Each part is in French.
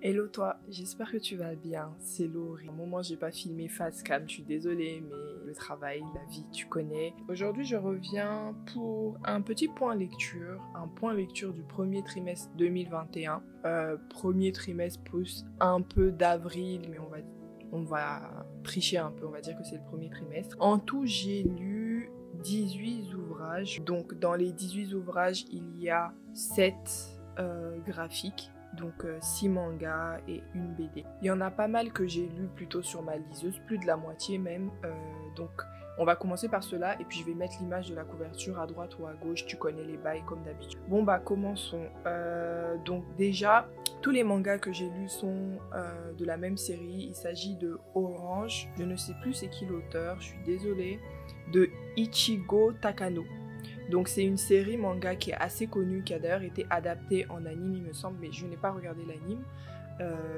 Hello toi, j'espère que tu vas bien, c'est Laurie. À un moment j'ai pas filmé face cam, je suis désolée mais le travail, la vie, tu connais. Aujourd'hui je reviens pour un petit point lecture du premier trimestre 2021. Premier trimestre plus un peu d'avril mais on va tricher un peu, on va dire que c'est le premier trimestre. En tout j'ai lu 18 ouvrages, donc dans les 18 ouvrages il y a 7 graphiques. Donc 6 mangas et une BD. Il y en a pas mal que j'ai lu plutôt sur ma liseuse, plus de la moitié même. Donc on va commencer par cela et puis je vais mettre l'image de la couverture à droite ou à gauche, tu connais les bails comme d'habitude. Bon bah commençons. Donc déjà, tous les mangas que j'ai lus sont de la même série. Il s'agit de Orange, je ne sais plus c'est qui l'auteur, je suis désolée, de Ichigo Takano. Donc c'est une série manga qui est assez connue, qui a d'ailleurs été adaptée en anime il me semble, mais je n'ai pas regardé l'anime.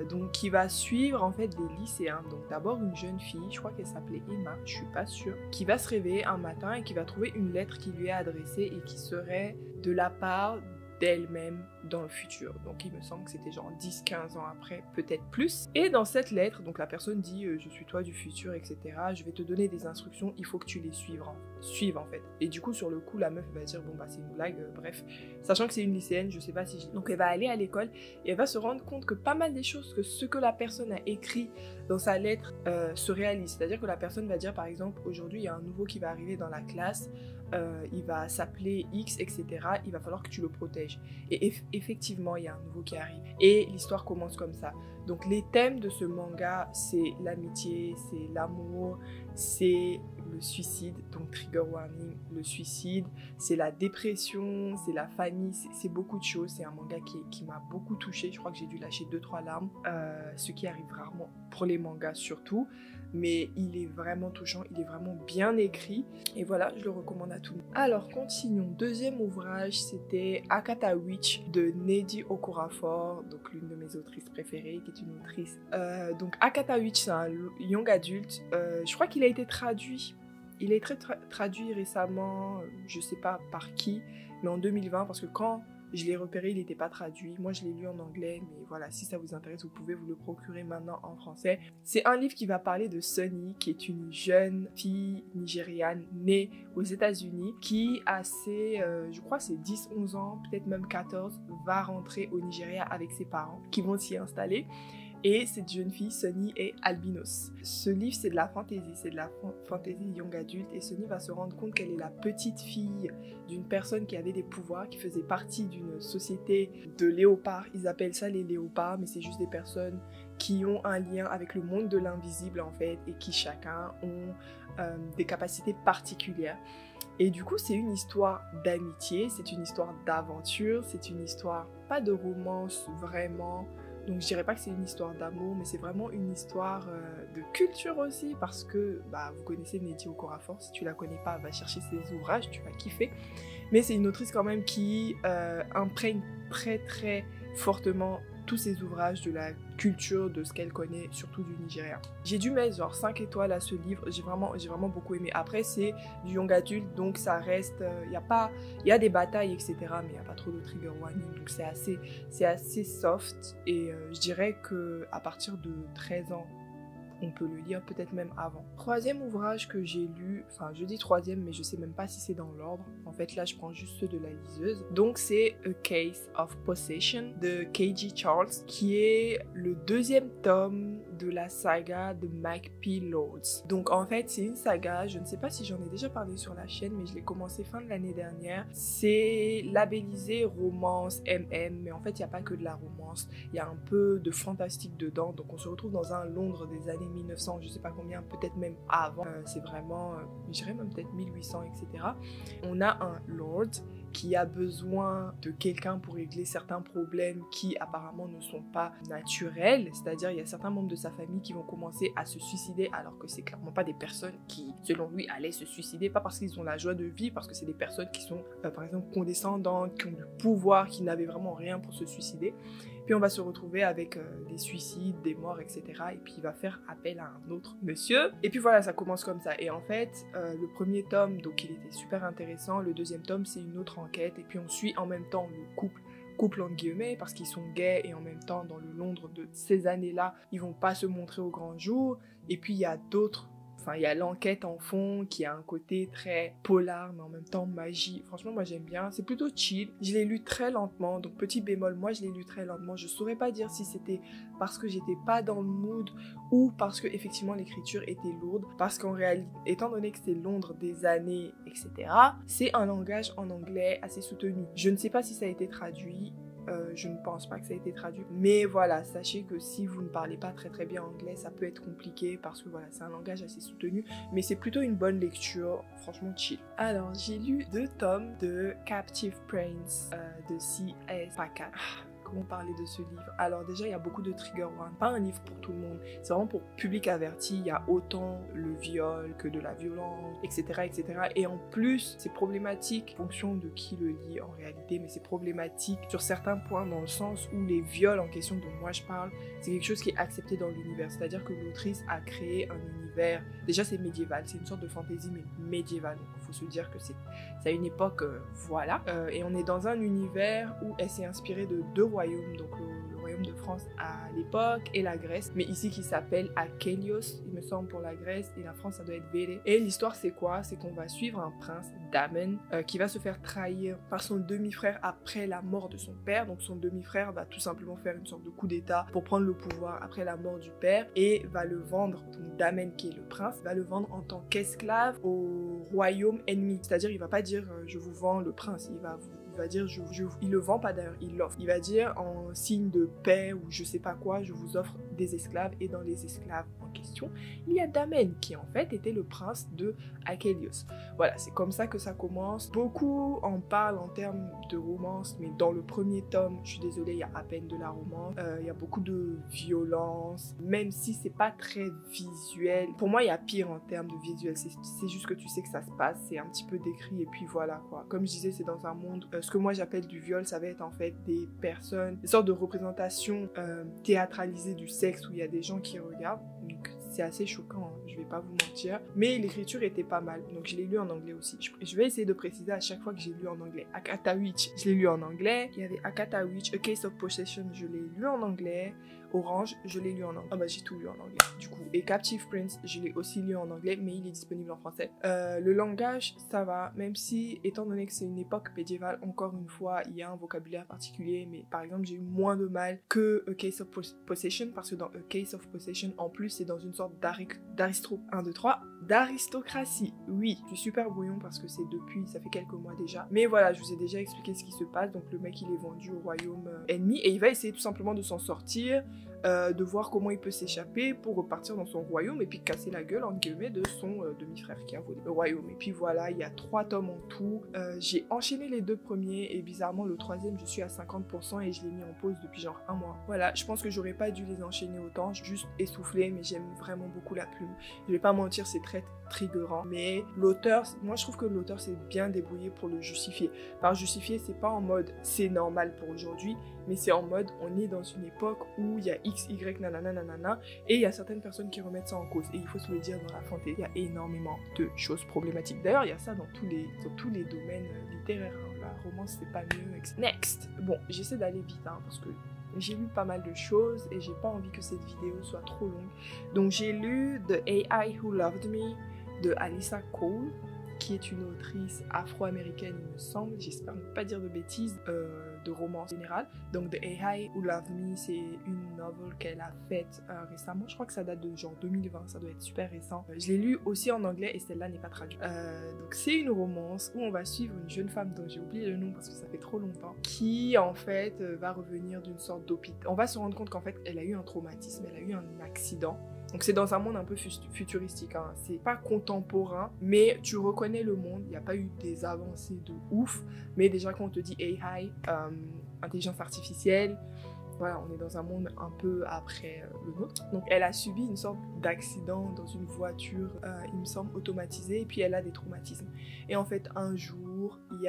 Donc qui va suivre en fait des lycéens. Donc d'abord une jeune fille, je crois qu'elle s'appelait Emma, je suis pas sûre, qui va se réveiller un matin et qui va trouver une lettre qui lui est adressée et qui serait de la part d'elle-même dans le futur. Donc il me semble que c'était genre 10-15 ans après, peut-être plus. Et dans cette lettre, donc la personne dit je suis toi du futur, etc. Je vais te donner des instructions, il faut que tu les suives en fait. Et du coup sur le coup la meuf va dire bon bah c'est une blague, bref. Sachant que c'est une lycéenne, je sais pas si donc elle va aller à l'école et elle va se rendre compte que pas mal des choses que ce que la personne a écrit dans sa lettre se réalisent. C'est-à-dire que la personne va dire par exemple aujourd'hui il y a un nouveau qui va arriver dans la classe, il va s'appeler X, etc. Il va falloir que tu le protèges. Et effectivement, il y a un nouveau qui arrive. Et l'histoire commence comme ça. Donc les thèmes de ce manga, c'est l'amitié, c'est l'amour, c'est le suicide, donc trigger warning, le suicide, c'est la dépression, c'est la famille, c'est beaucoup de choses. C'est un manga qui m'a beaucoup touchée. Je crois que j'ai dû lâcher 2-3 larmes, ce qui arrive rarement pour les mangas surtout. Mais il est vraiment touchant, il est vraiment bien écrit. Et voilà, je le recommande à tout le monde. Alors, continuons. Deuxième ouvrage, c'était Akata Witch de Neji Okorafor, donc l'une de mes autrices préférées, qui est une autrice. Donc Akata Witch, c'est un young adulte. Je crois qu'il a été traduit. Il a été traduit récemment, je sais pas par qui, mais en 2020, parce que quand je l'ai repéré, il n'était pas traduit. Moi, je l'ai lu en anglais, mais voilà, si ça vous intéresse, vous pouvez vous le procurer maintenant en français. C'est un livre qui va parler de Sunny, qui est une jeune fille nigériane née aux États-Unis, qui a je crois c'est 10-11 ans, peut-être même 14, va rentrer au Nigeria avec ses parents, qui vont s'y installer. Et cette jeune fille, Sunny, est albinos. Ce livre, c'est de la fantasy, young adulte. Et Sunny va se rendre compte qu'elle est la petite fille d'une personne qui avait des pouvoirs, qui faisait partie d'une société de léopards. Ils appellent ça les léopards, mais c'est juste des personnes qui ont un lien avec le monde de l'invisible, en fait, et qui chacun ont des capacités particulières. Et du coup, c'est une histoire d'amitié, c'est une histoire d'aventure, c'est une histoire, pas de romance vraiment. Donc je dirais pas que c'est une histoire d'amour, mais c'est vraiment une histoire de culture aussi, parce que bah, vous connaissez Neji Okorafor, si tu la connais pas, va chercher ses ouvrages, tu vas kiffer. Mais c'est une autrice quand même qui imprègne très très fortement tous ses ouvrages de la culture, de ce qu'elle connaît, surtout du Nigeria. J'ai dû mettre genre 5 étoiles à ce livre, j'ai vraiment beaucoup aimé. Après c'est du young adulte, donc ça reste, il y a des batailles etc, mais il n'y a pas trop de trigger warning, donc c'est assez soft et je dirais que à partir de 13 ans, on peut le lire peut-être même avant. Troisième ouvrage que j'ai lu, enfin je dis troisième mais je sais même pas si c'est dans l'ordre, en fait là je prends juste ceux de la liseuse. Donc c'est A Case of Possession de K.G. Charles, qui est le deuxième tome de la saga de Mike P. Lords. Donc en fait c'est une saga, je ne sais pas si j'en ai déjà parlé sur la chaîne, mais je l'ai commencé fin de l'année dernière. C'est labellisé romance, MM, mais en fait il n'y a pas que de la romance, il y a un peu de fantastique dedans, donc on se retrouve dans un Londres des années 1900, je sais pas combien, peut-être même avant, c'est vraiment, je dirais même peut-être 1800, etc. On a un lord qui a besoin de quelqu'un pour régler certains problèmes qui apparemment ne sont pas naturels, c'est-à-dire il y a certains membres de sa famille qui vont commencer à se suicider alors que c'est clairement pas des personnes qui, selon lui, allaient se suicider, pas parce qu'ils ont la joie de vivre, parce que c'est des personnes qui sont, par exemple, condescendantes, qui ont du pouvoir, qui n'avaient vraiment rien pour se suicider. Puis on va se retrouver avec des suicides, des morts, etc. Et puis il va faire appel à un autre monsieur. Et puis voilà, ça commence comme ça. Et en fait, le premier tome, donc il était super intéressant. Le deuxième tome, c'est une autre enquête. Et puis on suit en même temps le couple couple entre guillemets parce qu'ils sont gays et en même temps dans le Londres de ces années-là, ils vont pas se montrer au grand jour. Et puis il y a d'autres, enfin il y a l'enquête en fond qui a un côté très polar mais en même temps magie. Franchement moi j'aime bien, c'est plutôt chill. Je l'ai lu très lentement, donc petit bémol, moi je l'ai lu très lentement. Je saurais pas dire si c'était parce que j'étais pas dans le mood ou parce que effectivement l'écriture était lourde, parce qu'en réalité, étant donné que c'est Londres des années, etc., c'est un langage en anglais assez soutenu. Je ne sais pas si ça a été traduit. Je ne pense pas que ça a été traduit. Mais voilà, sachez que si vous ne parlez pas très bien anglais, ça peut être compliqué parce que voilà, c'est un langage assez soutenu. Mais c'est plutôt une bonne lecture, franchement chill. Alors, j'ai lu 2 tomes de Captive Prince de C.S. Pacat. Comment parler de ce livre? Alors déjà, il y a beaucoup de trigger warning. Pas un livre pour tout le monde. C'est vraiment pour public averti. Il y a autant le viol que de la violence, etc., etc. Et en plus, c'est problématique en fonction de qui le lit en réalité, mais c'est problématique sur certains points dans le sens où les viols en question dont moi je parle, c'est quelque chose qui est accepté dans l'univers. C'est-à-dire que l'autrice a créé un univers. Déjà, c'est médiéval. C'est une sorte de fantaisie, mais médiévale. Donc, il faut se dire que c'est à une époque, voilà. Et on est dans un univers où elle s'est inspirée de 2 royaumes, donc le royaume de France à l'époque et la Grèce, mais ici qui s'appelle Akelios, il me semble, pour la Grèce, et la France ça doit être Vélé. Et l'histoire c'est quoi? C'est qu'on va suivre un prince, Damen, qui va se faire trahir par son demi-frère après la mort de son père. Donc son demi-frère va tout simplement faire une sorte de coup d'état pour prendre le pouvoir après la mort du père et va le vendre, donc Damen qui est le prince, va le vendre en tant qu'esclave au royaume ennemi. C'est-à-dire il va pas dire je vous vends le prince, il va dire, il le vend pas d'ailleurs, il l'offre. Il va dire en signe de paix ou je sais pas quoi, je vous offre des esclaves, et dans les esclaves en question, il y a Damen qui en fait était le prince de Akelios. Voilà, c'est comme ça que ça commence. Beaucoup en parlent en termes de romance, mais dans le premier tome, je suis désolée, il y a à peine de la romance. Il y a beaucoup de violence, même si c'est pas très visuel. Pour moi, il y a pire en termes de visuel. C'est juste que tu sais que ça se passe, c'est un petit peu décrit et puis voilà quoi. Comme je disais, c'est dans un monde ce que moi j'appelle du viol, ça va être en fait des personnes, des sortes de représentations théâtralisées du sexe où il y a des gens qui regardent. Donc c'est assez choquant, hein, je vais pas vous mentir. Mais l'écriture était pas mal, donc je l'ai lu en anglais aussi. Je vais essayer de préciser à chaque fois que j'ai lu en anglais. Agatha Witch, je l'ai lu en anglais. Il y avait Agatha Witch, A Case of Possession, je l'ai lu en anglais. Orange, je l'ai lu en anglais. Ah bah j'ai tout lu en anglais du coup. Et Captive Prince, je l'ai aussi lu en anglais, mais il est disponible en français. Le langage, ça va, même si, étant donné que c'est une époque médiévale, encore une fois, il y a un vocabulaire particulier, mais par exemple, j'ai eu moins de mal que A Case of Possession, parce que dans A Case of Possession, en plus, c'est dans une sorte d'aristocratie. Oui, je suis super brouillon parce que c'est depuis, ça fait quelques mois déjà. Mais voilà, je vous ai déjà expliqué ce qui se passe. Donc le mec, il est vendu au royaume ennemi et il va essayer tout simplement de s'en sortir, de voir comment il peut s'échapper pour repartir dans son royaume et puis casser la gueule, entre guillemets, de son demi-frère qui a volé le royaume. Et puis voilà, il y a 3 tomes en tout. J'ai enchaîné les 2 premiers et bizarrement, le 3e, je suis à 50% et je l'ai mis en pause depuis genre 1 mois. Voilà, je pense que j'aurais pas dû les enchaîner autant, juste essoufflé, mais j'aime vraiment beaucoup la plume. Je vais pas mentir, c'est très triggerant, mais l'auteur, moi je trouve que l'auteur s'est bien débrouillé pour le justifier. Par justifier, c'est pas en mode c'est normal pour aujourd'hui, mais c'est en mode on est dans une époque où il y a X, Y, nanana, nanana, et il y a certaines personnes qui remettent ça en cause. Et il faut se le dire, dans la fantaisie, il y a énormément de choses problématiques. D'ailleurs, il y a ça dans tous les domaines littéraires. Hein. La romance, c'est pas mieux. Next. Bon, j'essaie d'aller vite, hein, parce que j'ai lu pas mal de choses et j'ai pas envie que cette vidéo soit trop longue. Donc j'ai lu The AI Who Loved Me de Alyssa Cole, qui est une autrice afro-américaine, il me semble, j'espère ne pas dire de bêtises, de romance générale. Donc The AI Who Loved Me, c'est une novel qu'elle a faite récemment, je crois que ça date de genre 2020, ça doit être super récent. Je l'ai lu aussi en anglais et celle-là n'est pas traduite. Donc c'est une romance où on va suivre une jeune femme dont j'ai oublié le nom parce que ça fait trop longtemps, qui en fait va revenir d'une sorte d'hôpital. On va se rendre compte qu'en fait elle a eu un traumatisme, elle a eu un accident. Donc c'est dans un monde un peu futuristique, hein. C'est pas contemporain, mais tu reconnais le monde, il n'y a pas eu des avancées de ouf, mais déjà quand on te dit AI, intelligence artificielle, voilà, on est dans un monde un peu après le nôtre. Donc elle a subi une sorte d'accident dans une voiture, il me semble, automatisée, et puis elle a des traumatismes. Et en fait, un jour, jour, il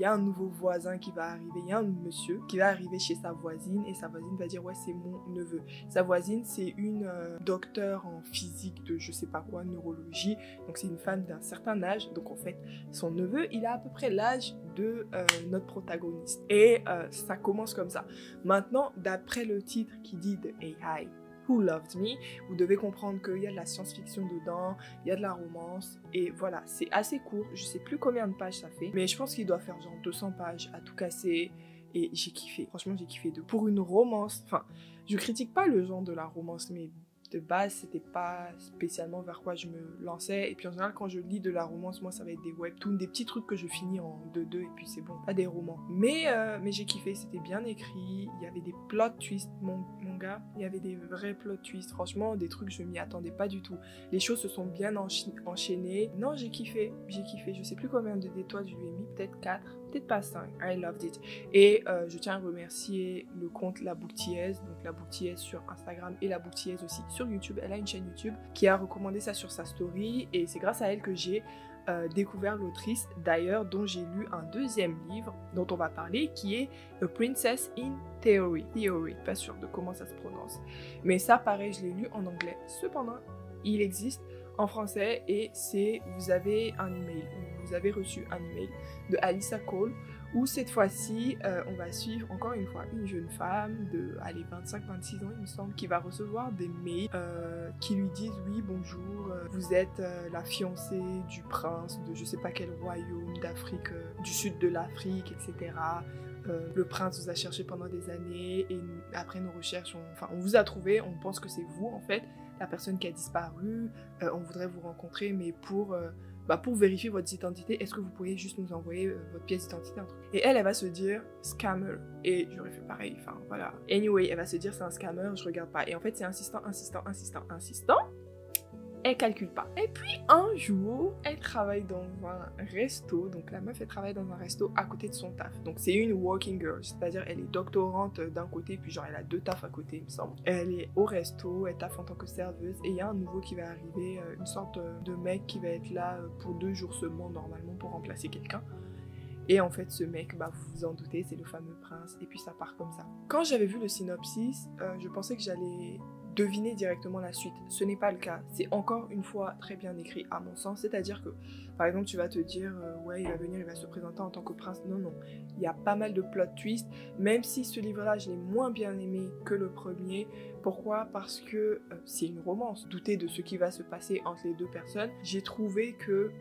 y a un nouveau voisin qui va arriver, il y a un monsieur qui va arriver chez sa voisine et sa voisine va dire ouais c'est mon neveu. Sa voisine c'est une docteure en physique de je sais pas quoi, neurologie, donc c'est une femme d'un certain âge, donc en fait son neveu il a à peu près l'âge de notre protagoniste. Et ça commence comme ça. Maintenant, d'après le titre qui dit The AI Who Loved Me, vous devez comprendre qu'il y a de la science-fiction dedans, il y a de la romance, et voilà, c'est assez court, je sais plus combien de pages ça fait, mais je pense qu'il doit faire genre 200 pages à tout casser, et j'ai kiffé, franchement j'ai kiffé. Pour une romance, enfin, je critique pas le genre de la romance, mais de base, c'était pas spécialement vers quoi je me lançais. Et puis en général, quand je lis de la romance, moi, ça va être des webtoons, des petits trucs que je finis en 2-2 et puis c'est bon, pas des romans. Mais j'ai kiffé, c'était bien écrit, il y avait des plot twists, mon gars, il y avait des vrais plot twists. Franchement, des trucs, je m'y attendais pas du tout. Les choses se sont bien enchaînées. Non, j'ai kiffé. Je sais plus combien d'étoiles je lui ai mis, peut-être 4, peut-être pas 5. I loved it. Et je tiens à remercier le compte La Booktillaise, donc La Booktillaise sur Instagram et La Booktillaise aussi sur YouTube. Elle a une chaîne YouTube qui a recommandé ça sur sa story et c'est grâce à elle que j'ai découvert l'autrice, d'ailleurs dont j'ai lu un deuxième livre dont on va parler qui est A Princess in Theory, pas sûr de comment ça se prononce, mais ça pareil je l'ai lu en anglais. Cependant il existe en français et c'est vous avez reçu un email de Alyssa Cole où cette fois-ci on va suivre encore une fois une jeune femme de 25-26 ans il me semble, qui va recevoir des mails qui lui disent oui bonjour, vous êtes la fiancée du prince de je sais pas quel royaume d'Afrique, du sud de l'Afrique, etc. Le prince vous a cherché pendant des années et après nos recherches on vous a trouvé, on pense que c'est vous en fait la personne qui a disparu, on voudrait vous rencontrer mais pour vérifier votre identité, est-ce que vous pourriez juste nous envoyer votre pièce d'identité, un truc. Et elle va se dire scammer. Et j'aurais fait pareil, enfin voilà. Anyway, elle va se dire c'est un scammer, je regarde pas. Et en fait, c'est insistant. Elle calcule pas. Et puis un jour, elle travaille dans un resto. Donc la meuf, elle travaille dans un resto à côté de son taf. Donc c'est une working girl, c'est-à-dire elle est doctorante d'un côté, puis genre elle a 2 tafs à côté, il me semble. Elle est au resto, elle taffe en tant que serveuse, et il y a un nouveau qui va arriver, une sorte de mec qui va être là pour 2 jours seulement normalement pour remplacer quelqu'un. Et en fait, ce mec, vous vous en doutez, c'est le fameux prince, et puis ça part comme ça. Quand j'avais vu le synopsis, je pensais que j'allais deviner directement la suite. Ce n'est pas le cas. C'est encore une fois très bien écrit à mon sens. C'est-à-dire que, par exemple, tu vas te dire ouais, il va venir, il va se présenter en tant que prince. Non, non. Il y a pas mal de plot twists. Même si ce livre-là, je l'ai moins bien aimé que le premier. Pourquoi ? Parce que c'est une romance. Douter de ce qui va se passer entre les deux personnes. J'ai trouvé que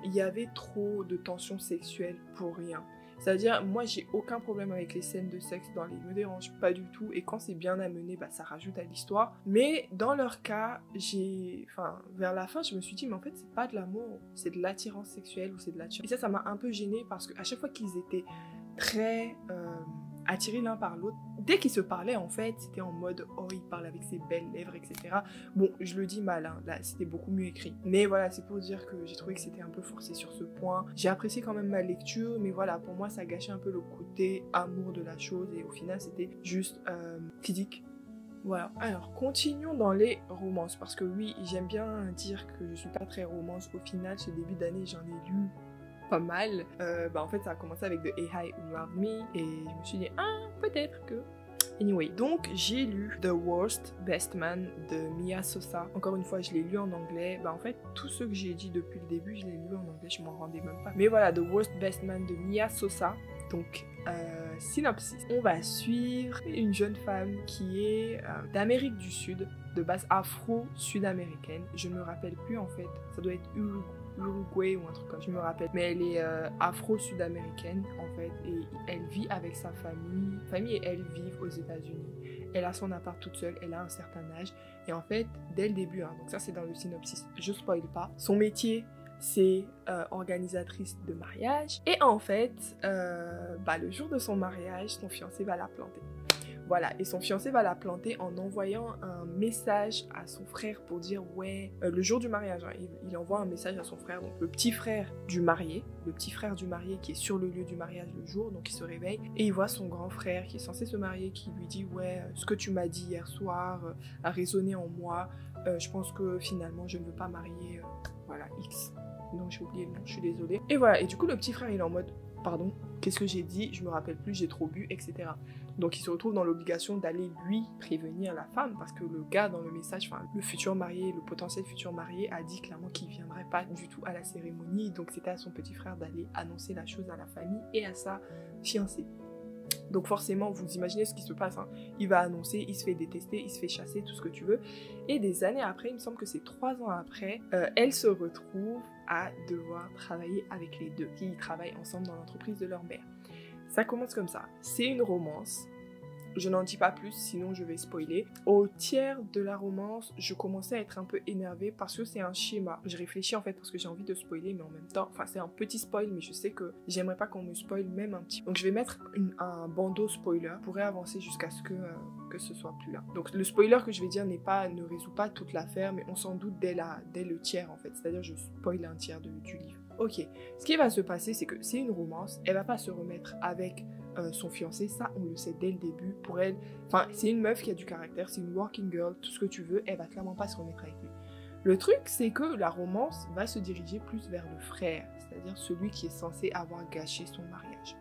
il y avait trop de tensions sexuelles pour rien. C'est-à-dire, moi, j'ai aucun problème avec les scènes de sexe dans les livres, me dérange pas du tout. Et quand c'est bien amené, ça rajoute à l'histoire. Mais dans leur cas, vers la fin, je me suis dit, mais en fait, c'est pas de l'amour, c'est de l'attirance sexuelle ou c'est de l'attirance. Et ça m'a un peu gênée parce qu'à chaque fois qu'ils étaient très attirés l'un par l'autre, dès qu'ils se parlaient, en fait, c'était en mode oh, il parle avec ses belles lèvres, etc. Bon, je le dis mal, hein, là, c'était beaucoup mieux écrit. Mais voilà, c'est pour dire que j'ai trouvé que c'était un peu forcé sur ce point. J'ai apprécié quand même ma lecture, mais voilà, pour moi, ça gâchait un peu le côté amour de la chose et au final, c'était juste physique. Voilà, alors continuons dans les romances, parce que oui, j'aime bien dire que je suis pas très romance. Au final, ce début d'année, j'en ai lu pas mal. En fait, ça a commencé avec The AI Who Loved Me et je me suis dit, peut-être que... Anyway, donc j'ai lu The Worst Best Man de Mia Sosa. Encore une fois, je l'ai lu en anglais. En fait, tout ce que j'ai dit depuis le début, je l'ai lu en anglais, je m'en rendais même pas. Mais voilà, The Worst Best Man de Mia Sosa. Donc, synopsis. On va suivre une jeune femme qui est d'Amérique du Sud, de base afro-sud-américaine. Je ne me rappelle plus en fait, ça doit être Uruguay ou un truc comme ça, je me rappelle. Mais elle est afro-sud-américaine en fait et elle vit avec sa famille. Famille et elle vivent aux États-Unis. Elle a son appart toute seule, elle a un certain âge et en fait dès le début, donc ça c'est dans le synopsis, je spoil pas. Son métier c'est organisatrice de mariage et en fait le jour de son mariage, son fiancé va la planter. Voilà, et son fiancé va la planter en envoyant un message à son frère pour dire ouais, le jour du mariage, hein, il envoie un message à son frère, donc le petit frère du marié qui est sur le lieu du mariage le jour, donc il se réveille et il voit son grand frère qui est censé se marier qui lui dit ouais, ce que tu m'as dit hier soir a résonné en moi, je pense que finalement je ne veux pas marier, voilà, X. Non, j'ai oublié le nom, je suis désolée. Et voilà, et du coup, le petit frère, il est en mode, pardon, qu'est-ce que j'ai dit? Je me rappelle plus, j'ai trop bu, etc. Donc il se retrouve dans l'obligation d'aller lui prévenir la femme parce que le gars dans le message, enfin le futur marié, le potentiel futur marié a dit clairement qu'il viendrait pas du tout à la cérémonie. Donc c'était à son petit frère d'aller annoncer la chose à la famille et à sa fiancée. Donc forcément, vous imaginez ce qui se passe, hein. Il va annoncer, il se fait détester, il se fait chasser, tout ce que tu veux. Et des années après, il me semble que c'est 3 ans après, elle se retrouve à devoir travailler avec les deux, qui travaillent ensemble dans l'entreprise de leur mère. Ça commence comme ça. C'est une romance. Je n'en dis pas plus, sinon je vais spoiler. Au tiers de la romance, je commençais à être un peu énervée parce que c'est un schéma. Je réfléchis en fait parce que j'ai envie de spoiler, mais en même temps, enfin c'est un petit spoil, mais je sais que j'aimerais pas qu'on me spoil même un petit peu. Donc je vais mettre un bandeau spoiler, je pourrais avancer jusqu'à ce que ce soit plus là. Donc le spoiler que je vais dire ne résout pas toute l'affaire, mais on s'en doute dès le tiers en fait. C'est-à-dire je spoil un tiers du livre. Ok, ce qui va se passer, c'est que c'est une romance, elle va pas se remettre avec son fiancé, ça on le sait dès le début. Pour elle, enfin c'est une meuf qui a du caractère, c'est une working girl, tout ce que tu veux, elle va clairement pas se remettre avec lui. Le truc c'est que la romance va se diriger plus vers le frère, c'est-à-dire celui qui est censé avoir gâché son mariage.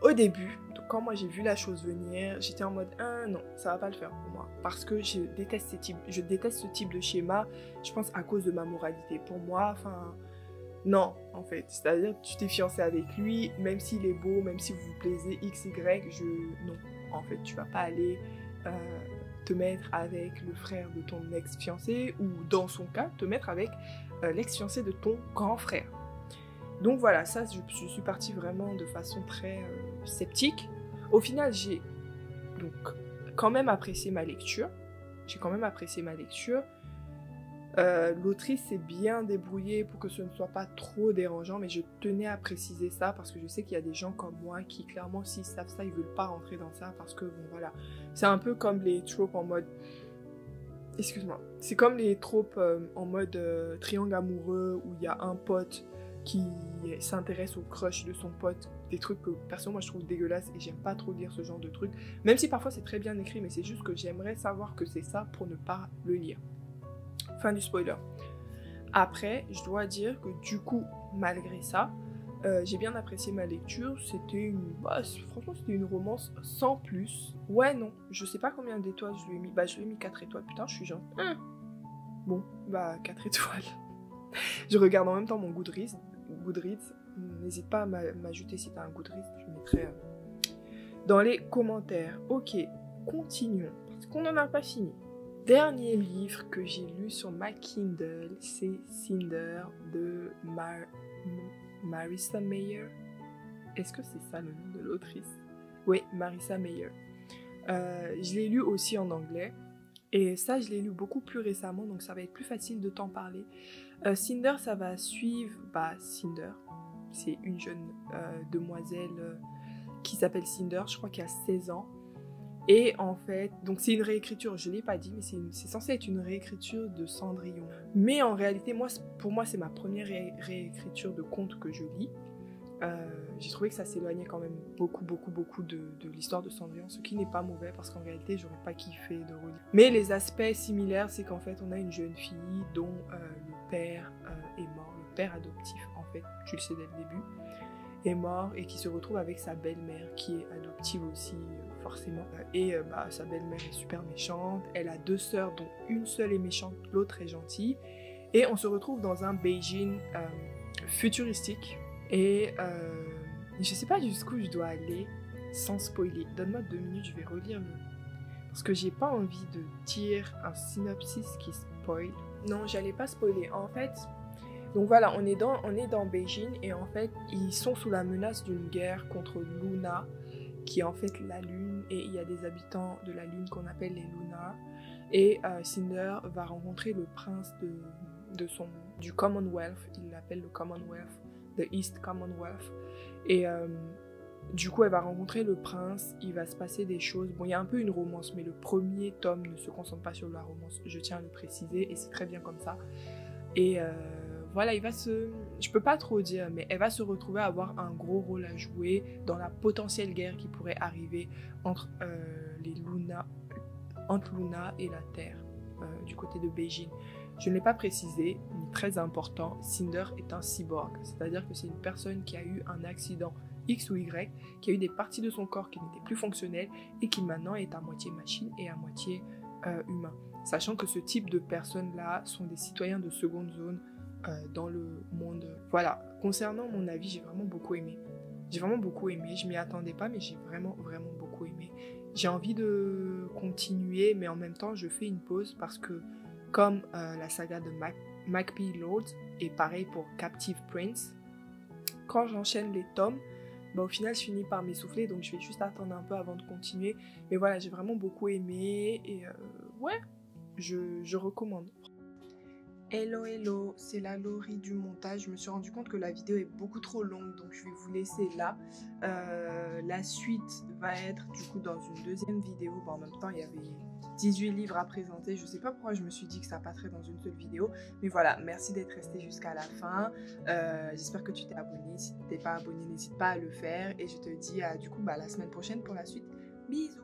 Au début, donc quand moi j'ai vu la chose venir, j'étais en mode non, ça va pas le faire pour moi parce que je déteste ce type de schéma, je pense à cause de ma moralité. Pour moi, enfin non, en fait. C'est-à-dire tu t'es fiancé avec lui, même s'il est beau, même si vous vous plaisez, X, Y, non. En fait, tu vas pas aller te mettre avec le frère de ton ex-fiancé ou, dans son cas, te mettre avec l'ex-fiancé de ton grand frère. Donc voilà, ça, je suis partie vraiment de façon très sceptique. Au final, j'ai donc quand même apprécié ma lecture. L'autrice s'est bien débrouillée pour que ce ne soit pas trop dérangeant, mais je tenais à préciser ça parce que je sais qu'il y a des gens comme moi qui clairement s'ils savent ça, ils veulent pas rentrer dans ça parce que bon voilà, c'est un peu comme les tropes en mode, excuse-moi, c'est comme les tropes en mode triangle amoureux où il y a un pote qui s'intéresse au crush de son pote, des trucs que perso moi je trouve dégueulasses et j'aime pas trop lire ce genre de trucs, même si parfois c'est très bien écrit, mais c'est juste que j'aimerais savoir que c'est ça pour ne pas le lire. Fin du spoiler. Après, je dois dire que du coup, malgré ça, j'ai bien apprécié ma lecture. Franchement, c'était une romance sans plus. Ouais, non, je sais pas combien d'étoiles je lui ai mis. Bah, je lui ai mis 4 étoiles. Putain, je suis genre... Bon, bah, 4 étoiles. Je regarde en même temps mon Goodreads. N'hésite pas à m'ajouter si t'as un Goodreads. Je mettrai dans les commentaires. Ok, continuons. Parce qu'on n'en a pas fini. Dernier livre que j'ai lu sur ma Kindle, c'est Cinder de Marissa Meyer. Est-ce que c'est ça le nom de l'autrice? Oui, Marissa Meyer. Je l'ai lu aussi en anglais. Et ça, je l'ai lu beaucoup plus récemment, donc ça va être plus facile de t'en parler. Cinder, ça va suivre... Cinder, c'est une jeune demoiselle qui s'appelle Cinder, je crois qu'elle a 16 ans. Et en fait, donc c'est une réécriture, je ne l'ai pas dit, mais c'est censé être une réécriture de Cendrillon. Mais en réalité, pour moi, c'est ma première réécriture de conte que je lis. J'ai trouvé que ça s'éloignait quand même beaucoup de l'histoire de Cendrillon, ce qui n'est pas mauvais parce qu'en réalité, j'aurais pas kiffé de relire. Mais les aspects similaires, c'est qu'en fait, on a une jeune fille dont le père est mort, le père adoptif, en fait, tu le sais dès le début, est mort et qui se retrouve avec sa belle-mère qui est adoptive aussi forcément, et sa belle-mère est super méchante, elle a 2 sœurs dont une seule est méchante, l'autre est gentille, et on se retrouve dans un Beijing futuristique et je sais pas jusqu'où je dois aller sans spoiler. Donne-moi 2 minutes, je vais relire parce que j'ai pas envie de dire un synopsis qui spoil. Non, j'allais pas spoiler en fait. Donc voilà, on est dans Beijing et en fait, ils sont sous la menace d'une guerre contre Luna, qui est en fait la Lune, et il y a des habitants de la Lune qu'on appelle les Lunars. Et Cinder va rencontrer le prince du Commonwealth, il l'appelle le Commonwealth, the East Commonwealth. Et du coup, elle va rencontrer le prince, il va se passer des choses. Bon, il y a un peu une romance, mais le premier tome ne se concentre pas sur la romance, je tiens à le préciser, et c'est très bien comme ça. Et voilà, je peux pas trop dire, mais elle va se retrouver à avoir un gros rôle à jouer dans la potentielle guerre qui pourrait arriver entre Luna et la Terre. du côté de Beijing. Je ne l'ai pas précisé, mais très important, Cinder est un cyborg, c'est-à-dire que c'est une personne qui a eu un accident X ou Y, qui a eu des parties de son corps qui n'étaient plus fonctionnelles et qui maintenant est à moitié machine et à moitié humain. Sachant que ce type de personnes-là sont des citoyens de seconde zone dans le monde. Voilà, concernant mon avis, j'ai vraiment beaucoup aimé. J'ai vraiment beaucoup aimé, je m'y attendais pas, mais j'ai vraiment beaucoup aimé. J'ai envie de continuer, mais en même temps, je fais une pause parce que, comme la saga de Magpie Lords, et pareil pour Captive Prince, quand j'enchaîne les tomes, bah, au final, je finis par m'essouffler, donc je vais juste attendre un peu avant de continuer. Mais voilà, j'ai vraiment beaucoup aimé, et ouais, je recommande. Hello, c'est la Laurie du montage. Je me suis rendu compte que la vidéo est beaucoup trop longue, donc je vais vous laisser là. La suite va être du coup dans une deuxième vidéo. Bon, en même temps, il y avait 18 livres à présenter. Je sais pas pourquoi je me suis dit que ça passerait dans une seule vidéo. Mais voilà, merci d'être resté jusqu'à la fin. J'espère que tu t'es abonné. Si tu n'es pas abonné, n'hésite pas à le faire. Et je te dis du coup la semaine prochaine pour la suite. Bisous!